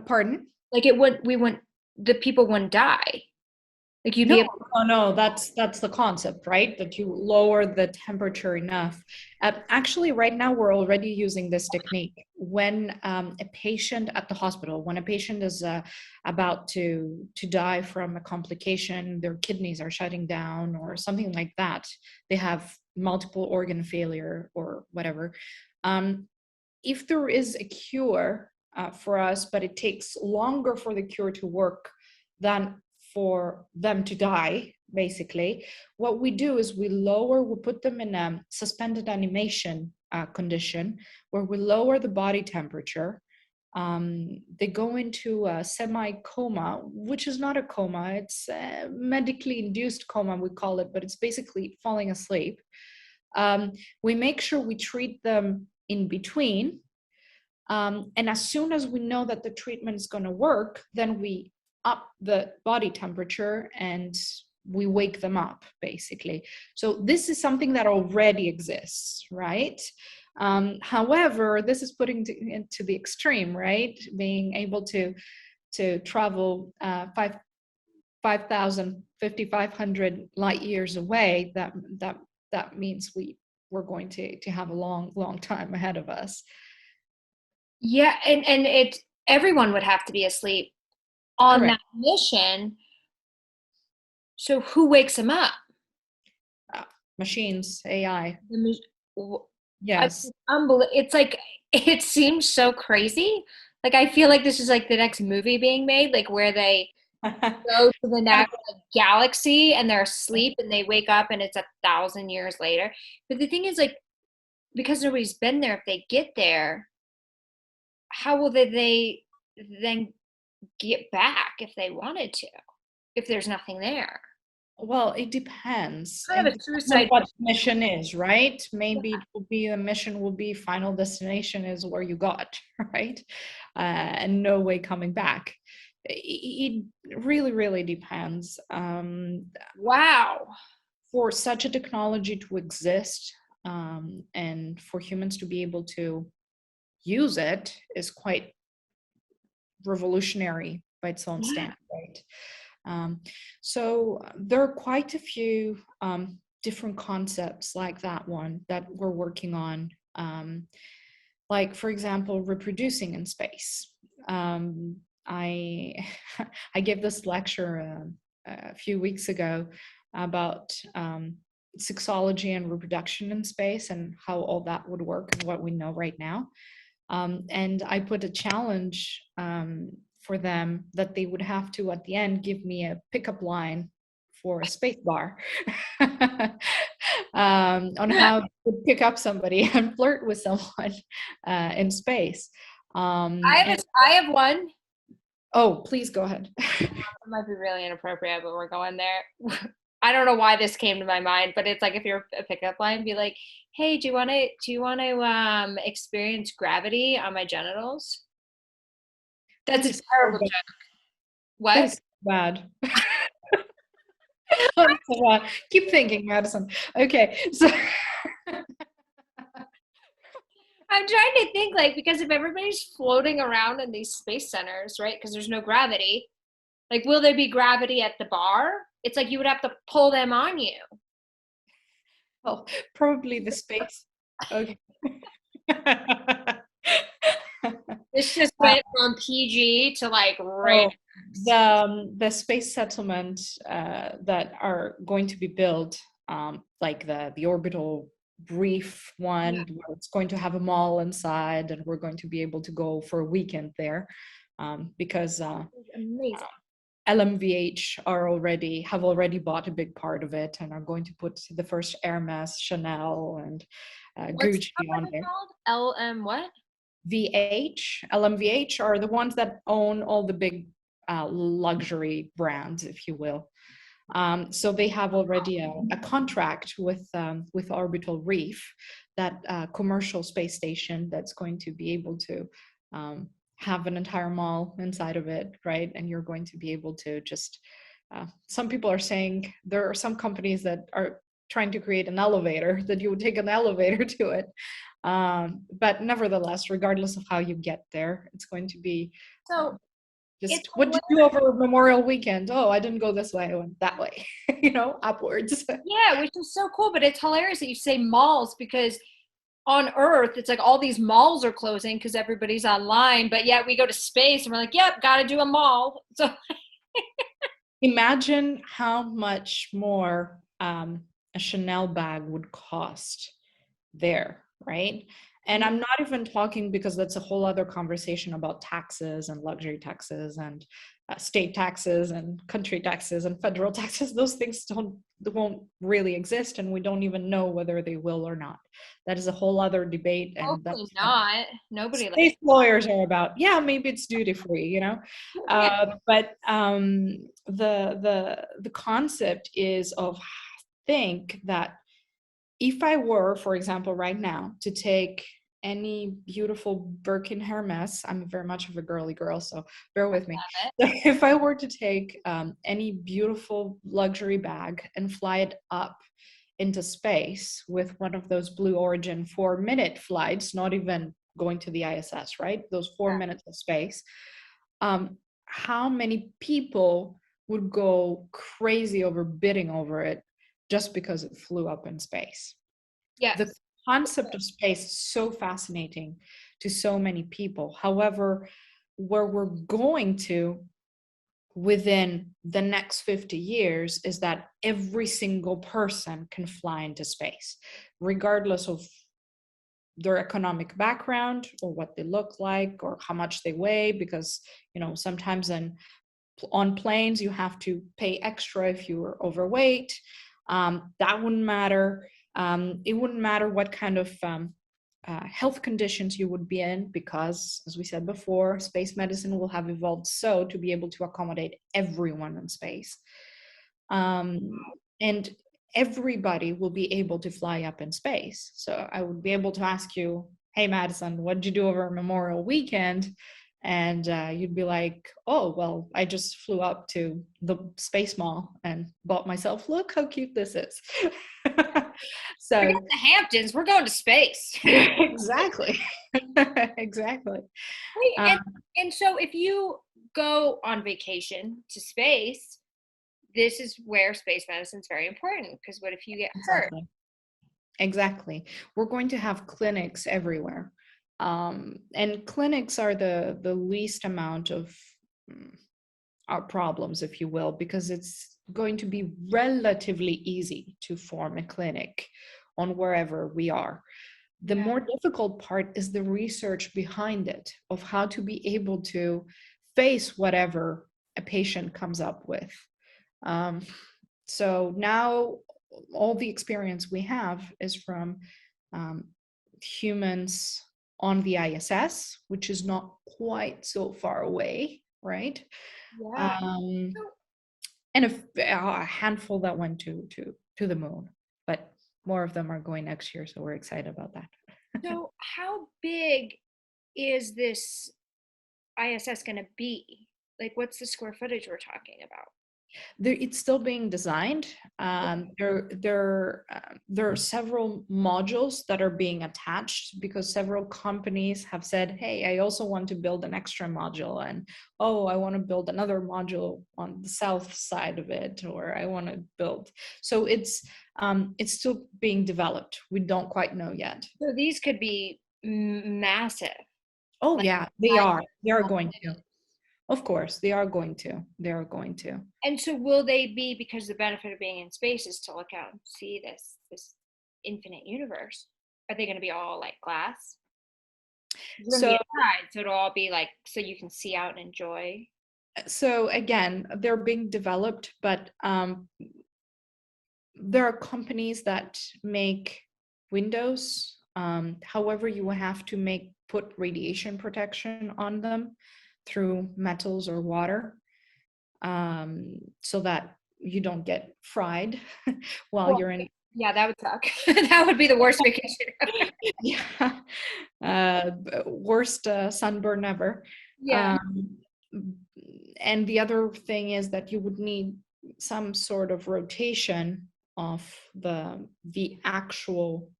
Pardon? Like the people wouldn't die. Like you'd be able. No, that's the concept, right? That you lower the temperature enough. Actually, right now we're already using this technique. When a patient at the hospital, when a patient is about to die from a complication, their kidneys are shutting down or something like that, they have multiple organ failure or whatever. If there is a cure for us, but it takes longer for the cure to work than for them to die, basically, what we do is we put them in a suspended animation condition where we lower the body temperature. They go into a semi-coma, which is not a coma, it's a medically induced coma, we call it, but it's basically falling asleep. We make sure we treat them in between. And as soon as we know that the treatment is going to work, then we up the body temperature and we wake them up, basically. So this is something that already exists, right? However, this is putting it to the extreme, right? Being able to travel 5,000, 5,500 light years away, that means we're going to have a long time ahead of us. Yeah, and everyone would have to be asleep on that mission. So who wakes them up? Machines, AI. Yes. It's like, it seems so crazy. Like, I feel like this is like the next movie being made, like where they go to the next galaxy and they're asleep and they wake up and it's 1,000 years later. But the thing is, like, because nobody's been there, if they get there, how will they then get back if they wanted to, if there's nothing there? Well, it depends. Kind of a suicide what the mission is, right? Maybe it will be, the mission will be final destination is where you got, right? And no way coming back. It really, really depends. Wow. For such a technology to exist, and for humans to be able to use it is quite revolutionary by its own Yeah. standpoint. So there are quite a few different concepts like that one that we're working on. Like, for example, reproducing in space. I I gave this lecture a few weeks ago about sexology and reproduction in space and how all that would work and what we know right now. And I put a challenge for them that they would have to, at the end, give me a pickup line for a space bar on how to pick up somebody and flirt with someone in space. I have one. Oh, please go ahead. It might be really inappropriate, but we're going there. I don't know why this came to my mind, but it's like if you're a pickup line, be like, "Hey, do you want to experience gravity on my genitals?" That's a terrible joke. What? That is bad. That's so bad. Keep thinking, Madison. Okay, so I'm trying to think, like, because if everybody's floating around in these space centers, right? Because there's no gravity, like, will there be gravity at the bar? It's like you would have to pull them on you. well, probably the space. Okay. This just went from PG to like right. The space settlement that are going to be built, like the orbital reef one, where it's going to have a mall inside, and we're going to be able to go for a weekend there, because Amazing. LMVH have already bought a big part of it and are going to put the first Hermes, Chanel, and What's Gucci the on company there. called? LM what? LMVH are the ones that own all the big luxury brands, if you will. So they have already a contract with Orbital Reef, that commercial space station that's going to be able to have an entire mall inside of it, right? And you're going to be able to just, some people are saying there are some companies that are trying to create an elevator, that you would take an elevator to it. But nevertheless, regardless of how you get there, it's going to be So just, what did you do over Memorial Weekend? Oh, I didn't go this way, I went that way, upwards. yeah, which is so cool, but it's hilarious that you say malls because on Earth it's like all these malls are closing because everybody's online, but yet we go to space and we're like, yep, gotta do a mall. So Imagine how much more a Chanel bag would cost there, right? And I'm not even talking, because that's a whole other conversation about taxes and luxury taxes and state taxes and country taxes and federal taxes. Those things won't really exist, and we don't even know whether they will or not. That is a whole other debate, and hopefully that's not. Nobody space lawyers are about. Yeah, maybe it's duty free, but the concept is of, think that if I were, for example, right now, to take any beautiful Birkin Hermes, I'm very much of a girly girl, so bear with me. If I were to take any beautiful luxury bag and fly it up into space with one of those Blue Origin 4-minute flights, not even going to the ISS, right? Those 4 minutes of space. How many people would go crazy over bidding over it just because it flew up in space? Yes. The concept of space is so fascinating to so many people. However, where we're going to within the next 50 years is that every single person can fly into space, regardless of their economic background or what they look like or how much they weigh, because sometimes on planes you have to pay extra if you are overweight. That wouldn't matter. It wouldn't matter what kind of health conditions you would be in, because, as we said before, space medicine will have evolved so to be able to accommodate everyone in space. And everybody will be able to fly up in space. So I would be able to ask you, hey, Madison, what did you do over Memorial Weekend? And you'd be like, oh, well, I just flew up to the Space Mall and bought myself, look how cute this is. So Forget the Hamptons. We're going to space. exactly. Exactly. Wait, Um, and so if you go on vacation to space, this is where space medicine is very important, because what if you get hurt? exactly. Exactly. We're going to have clinics everywhere. And clinics are the least amount of mm, our problems, if you will, because it's going to be relatively easy to form a clinic on wherever we are. The Yeah. more difficult part is the research behind it, of how to be able to face whatever a patient comes up with. Um, so now all the experience we have is from um, humans on the ISS, which is not quite so far away, right? Yeah. Um, So, and a handful that went to the moon, but more of them are going next year, so we're excited about that. so how big is this ISS going to be? Like, what's the square footage we're talking about? It's still being designed. There are several modules that are being attached, because several companies have said, hey, I also want to build an extra module, and oh, I want to build another module on the south side of it, or I want to build. So it's still being developed. We don't quite know yet. So these could be massive. Oh Like, yeah, they are. They are going to. Of course, they are going to. They are going to. and so will they be, because the benefit of being in space is to look out and see this infinite universe? Are they going to be all like glass? It's going to be So inside, so it'll all be like, so you can see out and enjoy. so again, they're being developed, but there are companies that make windows. However, you will have to put radiation protection on them through metals or water, so that you don't get fried while Well, you're in. yeah, that would suck. That would be the worst vacation ever. Yeah, worst sunburn ever. Yeah. Um, and the other thing is that you would need some sort of rotation of the actual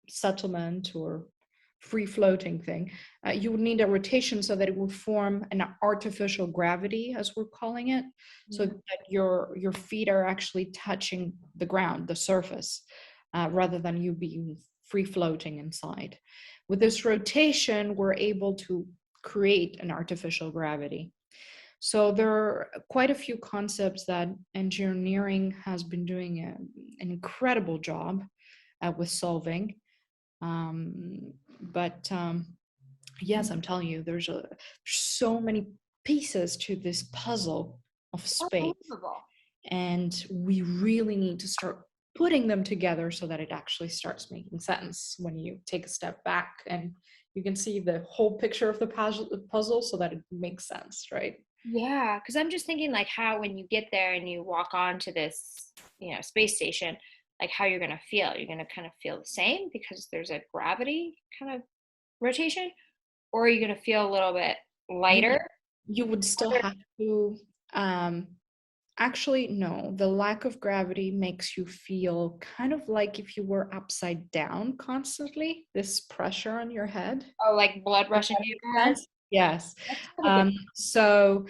settlement or free floating thing. You would need a rotation so that it would form an artificial gravity, as we're calling it, so Yeah. that your feet are actually touching the ground, the surface, rather than you being free floating inside. With this rotation, we're able to create an artificial gravity. So there are quite a few concepts that engineering has been doing an incredible job with solving. But yes, I'm telling you, there's so many pieces to this puzzle of space, Unbelievable. and we really need to start putting them together so that it actually starts making sense when you take a step back and you can see the whole picture of the puzzle so that it makes sense, right? Yeah, because I'm just thinking like how when you get there and you walk onto this, space station, like how you're gonna feel. You're gonna kind of feel the same because there's a gravity kind of rotation, or are you gonna feel a little bit You would lighter? you would still have to actually, no, the lack of gravity makes you feel kind of like if you were upside down constantly, this pressure on your head. Oh, like blood If rushing that to makes your head? sense. Yes. That's kind of good. So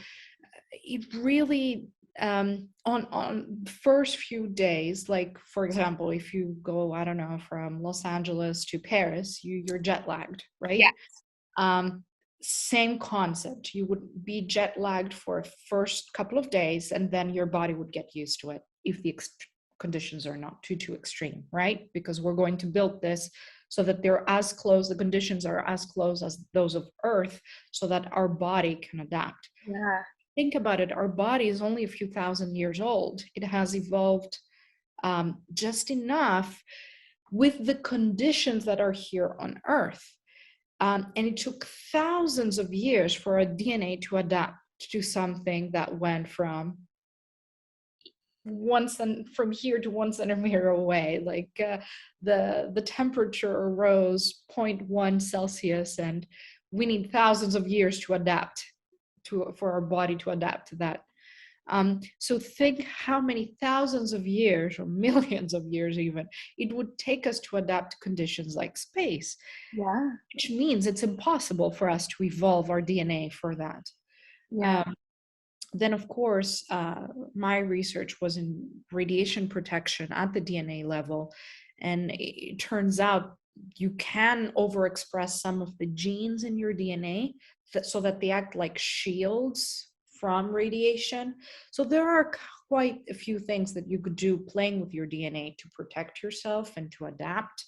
it really, on the first few days, like for example, if you go, I don't know, from Los Angeles to Paris, you're jet lagged, Yeah. right? Um, Same concept. You would be jet lagged for first couple of days, and then your body would get used to it if the conditions are not too extreme, right? Because we're going to build this so that they're as close, the conditions are as close as those of Earth, so that our body can adapt. Yeah. Think about it. Our body is only a few thousand years old. It has evolved just enough with the conditions that are here on Earth. And it took thousands of years for our DNA to adapt to something that went from from here to 1 centimeter away. Like the temperature rose zero point 0.1 Celsius, and we need thousands of years to adapt for our body to adapt to that. So think how many thousands of years or millions of years even it would take us to adapt to conditions like space, Yeah. which means it's impossible for us to evolve our DNA for that. Yeah. Then, of course, my research was in radiation protection at the DNA level. And it turns out you can overexpress some of the genes in your DNA so that they act like shields from radiation. So there are quite a few things that you could do playing with your DNA to protect yourself and to adapt.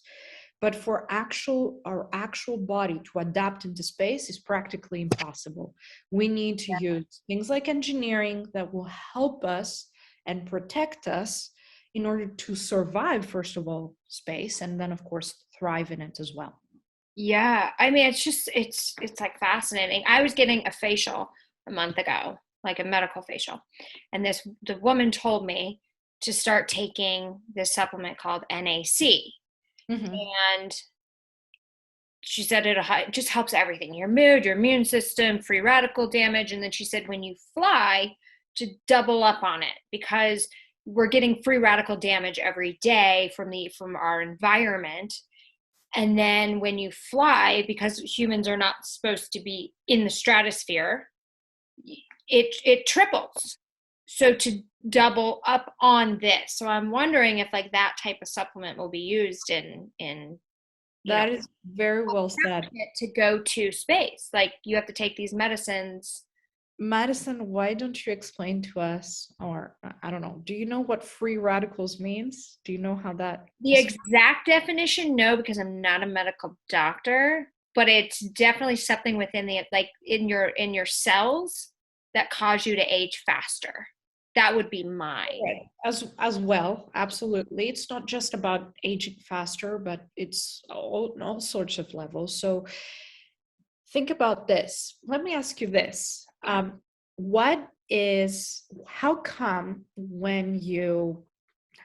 But for our actual body to adapt into space is practically impossible. We need to use things like engineering that will help us and protect us in order to survive, first of all, space, and then of course thrive in it as well. Yeah. I mean, it's like fascinating. I was getting a facial a month ago, like a medical facial. And the woman told me to start taking this supplement called NAC. Mm-hmm. And she said it just helps everything, your mood, your immune system, free radical damage. And then she said when you fly, to double up on it, because we're getting free radical damage every day from our environment. And then when you fly, because humans are not supposed to be in the stratosphere, it triples. So to double up on this. So I'm wondering if like that type of supplement will be used in That is very well said. to go to space. Like you have to take these medicines. Madison, why don't you explain to us, or I don't know, do you know what free radicals means? Do you know how that? The exact definition, no, because I'm not a medical doctor, but it's definitely something within the like in your cells that cause you to age faster. That would be mine. Right. As well, absolutely. It's not just about aging faster, but it's all sorts of levels. So think about this. Let me ask you this. How come when you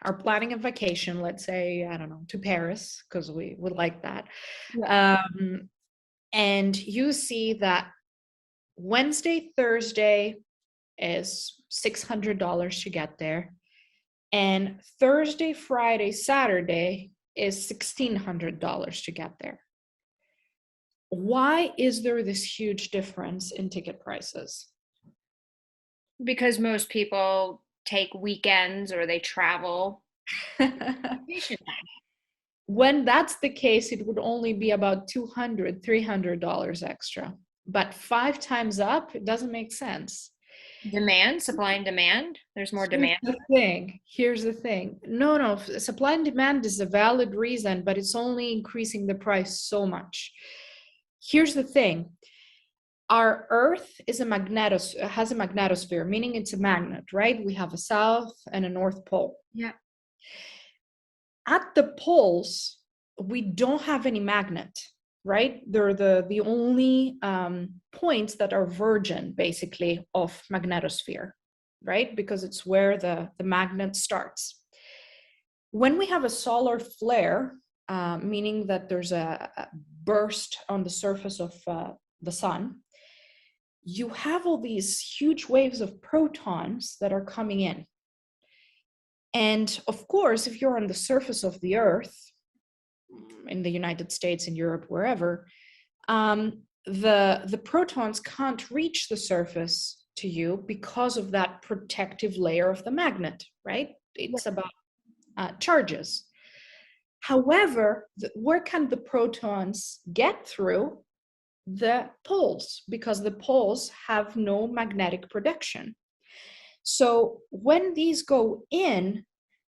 are planning a vacation, let's say, I don't know, to Paris, because we would like that, and you see that Wednesday, Thursday is $600 to get there, and Thursday, Friday, Saturday is $1,600 to get there. Why is there this huge difference in ticket prices? Because most people take weekends or they travel. When that's the case, it would only be about $200, $300 extra. But 5 times up, it doesn't make sense. Demand, supply and demand. There's more demand. Here's the thing. No, supply and demand is a valid reason, but it's only increasing the price so much. Here's the thing. Our Earth has a magnetosphere, meaning it's a magnet, right? We have a south and a north pole. Yeah. At the poles, we don't have any magnet, right? They're the only points that are virgin, basically, of magnetosphere, right? Because it's where the magnet starts. When we have a solar flare, meaning that there's a burst on the surface of the sun, you have all these huge waves of protons that are coming in. And of course, if you're on the surface of the Earth, in the United States, in Europe, wherever, the protons can't reach the surface to you because of that protective layer of the magnet, right? It's about charges. However, where can the protons get through? The poles, because the poles have no magnetic protection. So when these go in,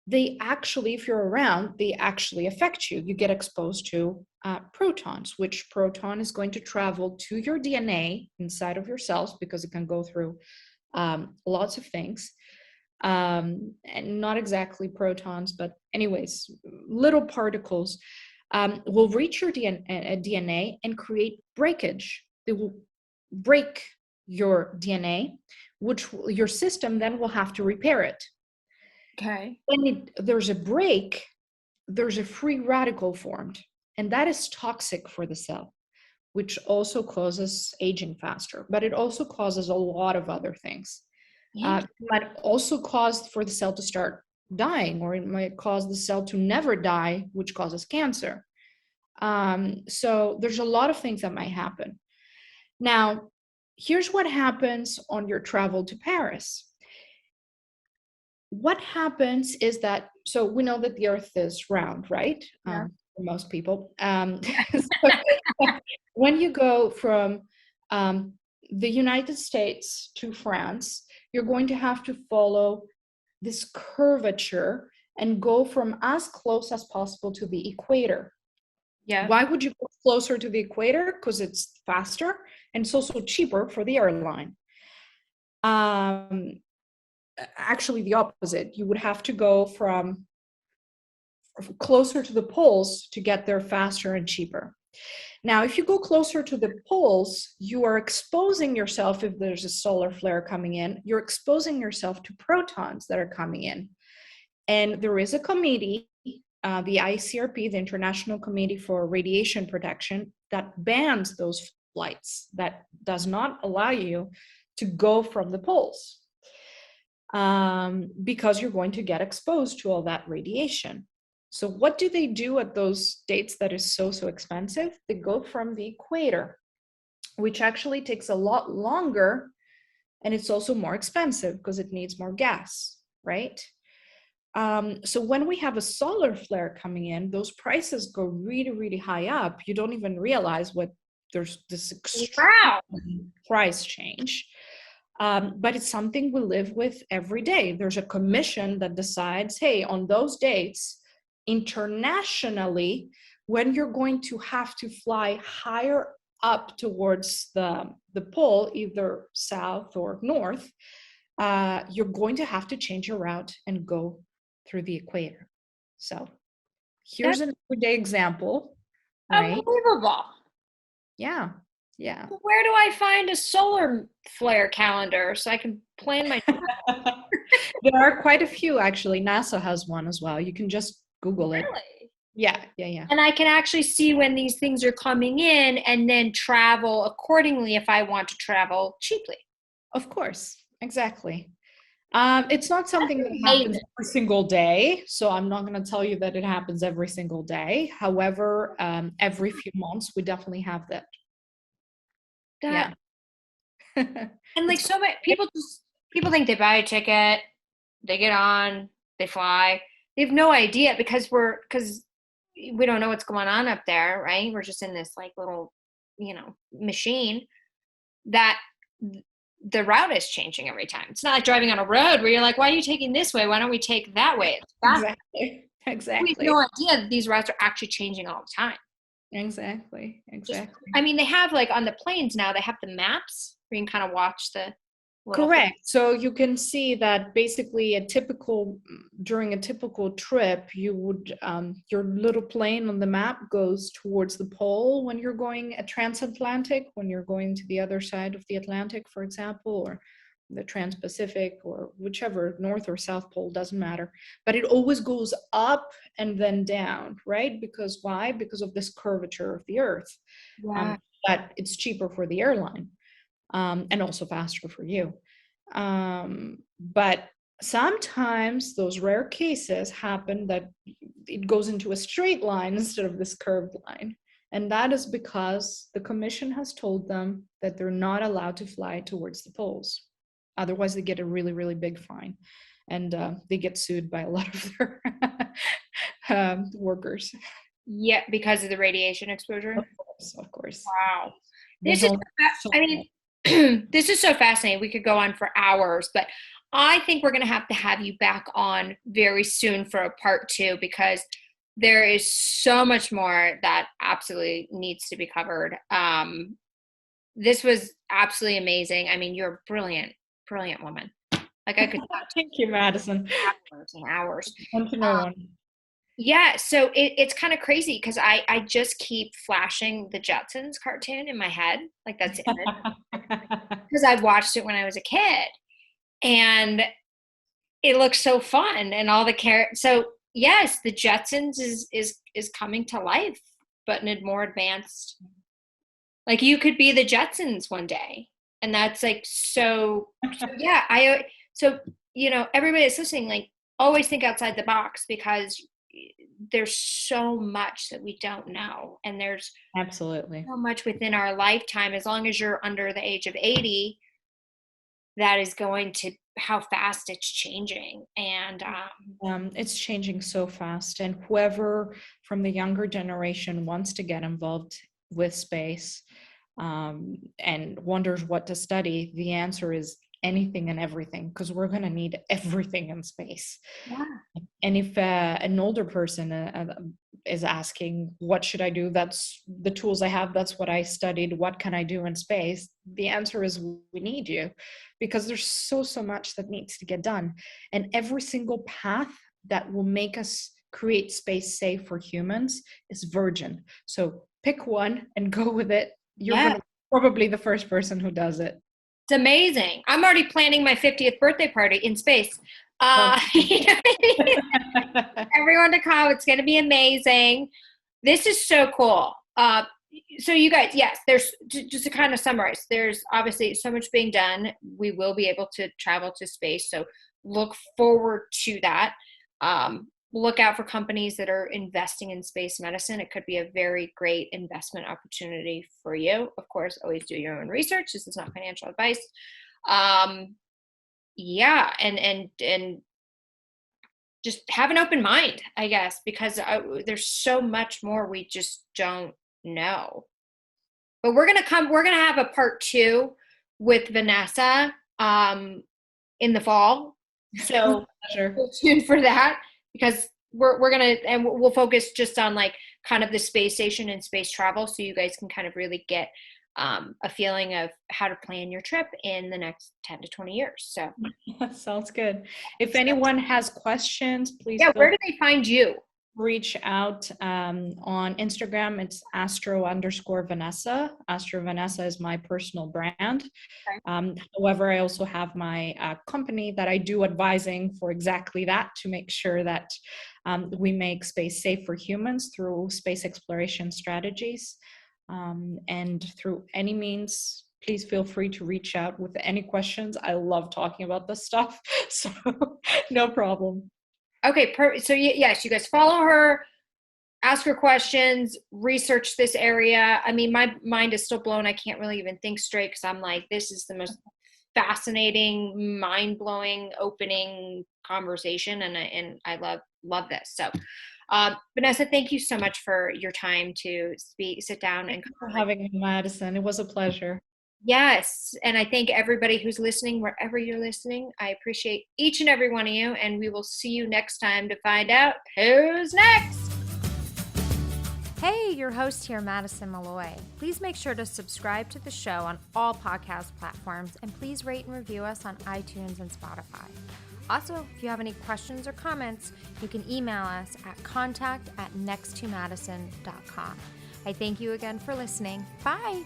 they actually, if you're around, they actually affect you. You get exposed to protons, which proton is going to travel to your DNA inside of your cells, because it can go through lots of things. And not exactly protons, but anyways, little particles will reach your DNA and create breakage. They will break your DNA, which your system then will have to repair it. Okay. When there's a break, there's a free radical formed, and that is toxic for the cell, which also causes aging faster, but it also causes a lot of other things. It might also cause for the cell to start dying, or it might cause the cell to never die, which causes cancer. So there's a lot of things that might happen. Now, here's what happens on your travel to Paris. What happens is that, so we know that the Earth is round, right? Yeah. For most people. So when you go from the United States to France, you're going to have to follow this curvature and go from as close as possible to the equator. Yeah. Why would you go closer to the equator? Because it's faster and it's also cheaper for the airline. Actually, the opposite. You would have to go from closer to the poles to get there faster and cheaper. Now, if you go closer to the poles, you are exposing yourself, if there's a solar flare coming in, you're exposing yourself to protons that are coming in. And there is a committee, the ICRP, the International Committee for Radiation Protection, that bans those flights, that does not allow you to go from the poles, because you're going to get exposed to all that radiation. So what do they do at those dates that is so expensive? They go from the equator, which actually takes a lot longer, and it's also more expensive because it needs more gas, right? So when we have a solar flare coming in, those prices go really, really high up. You don't even realize what there's this extreme price change. But it's something we live with every day. There's a commission that decides, hey, on those dates, internationally, when you're going to have to fly higher up towards the pole, either south or north, you're going to have to change your route and go through the equator. So here's an everyday example, right? Unbelievable. Yeah. Where do I find a solar flare calendar so I can plan my trip? There are quite a few, actually. NASA has one as well. You can just Google it. Really? Yeah. And I can actually see when these things are coming in and then travel accordingly if I want to travel cheaply. Of course. Exactly. It's not something that happens every single day, so I'm not going to tell you that it happens every single day. However, every few months, we definitely have that. Yeah. And like so many people think they buy a ticket, they get on, they fly. They have no idea because we don't know what's going on up there, right? We're just in this like little, machine that the route is changing every time. It's not like driving on a road where you're like, why are you taking this way? Why don't we take that way? Exactly. We have no idea that these routes are actually changing all the time. Exactly. I mean, they have like on the planes now, they have the maps where you can kind of watch the Correct. So you can see that basically during a typical trip, you would, your little plane on the map goes towards the pole when you're going a transatlantic, when you're going to the other side of the Atlantic, for example, or the Trans-Pacific, or whichever, North or South Pole, doesn't matter. But it always goes up and then down, right? Because why? Because of this curvature of the Earth. That it's cheaper for the airline. And also faster for you. But sometimes those rare cases happen that it goes into a straight line instead of this curved line. And that is because the commission has told them that they're not allowed to fly towards the poles. Otherwise, they get a really, really big fine. And they get sued by a lot of their workers. Yeah, because of the radiation exposure? Of course. Wow. This is so fascinating. We could go on for hours, but I think we're going to have you back on very soon for a part 2, because there is so much more that absolutely needs to be covered. This was absolutely amazing. I mean, you're a brilliant woman. Like I could thank you, Madison. Hours and hours. One to know one. Yeah, so it's kind of crazy because I just keep flashing the Jetsons cartoon in my head, like that's it, because I watched it when I was a kid, and it looks so fun, and all the so yes, the Jetsons is coming to life, but in a more advanced. Like you could be the Jetsons one day, and that's like so yeah. So, everybody that's listening, like, always think outside the box, because there's so much that we don't know. And there's Absolutely. so much within our lifetime, as long as you're under the age of 80, that is going to how fast it's changing. And It's changing so fast. And whoever from the younger generation wants to get involved with space and wonders what to study, the answer is anything and everything, because we're going to need everything in space. yeah. And if an older person is asking, what should I do? That's the tools I have. That's what I studied. What can I do in space? The answer is we need you, because there's so much that needs to get done. And every single path that will make us create space safe for humans is virgin. So pick one and go with it. You're going to be probably the first person who does it. It's amazing. I'm already planning my 50th birthday party in space. Everyone to come. It's going to be amazing. This is so cool. So you guys, yes, there's, just to kind of summarize, there's obviously so much being done. We will be able to travel to space. So look forward to that. Look out for companies that are investing in space medicine. It could be a very great investment opportunity for you. Of course, always do your own research. This is not financial advice. Yeah. And just have an open mind, I guess, because there's so much more we just don't know. But we're going to have a part 2 with Vanessa in the fall. So Sure. stay tuned for that, because we're going to, and we'll focus just on like kind of the space station and space travel, so you guys can kind of really get a feeling of how to plan your trip in the next 10 to 20 years. So sounds good. If anyone has questions, please where do they find you? Reach out on Instagram. It's astro_Vanessa. Astro Vanessa is my personal brand. Okay. However, I also have my company that I do advising for exactly that, to make sure that we make space safe for humans through space exploration strategies. And through any means, please feel free to reach out with any questions. I love talking about this stuff, so no problem. Okay, so yes, you guys follow her, ask her questions, research this area. I mean, my mind is still blown. I can't really even think straight, because I'm like, this is the most fascinating, mind-blowing, opening conversation, and I love this. So Vanessa, thank you so much for your time to sit down. Thank you for having me, Madison. It was a pleasure. Yes. And I thank everybody who's listening, wherever you're listening. I appreciate each and every one of you. And we will see you next time to find out who's next. Hey, your host here, Madison Malloy. Please make sure to subscribe to the show on all podcast platforms, and please rate and review us on iTunes and Spotify. Also, if you have any questions or comments, you can email us at contact@nexttomadison.com. I thank you again for listening. Bye.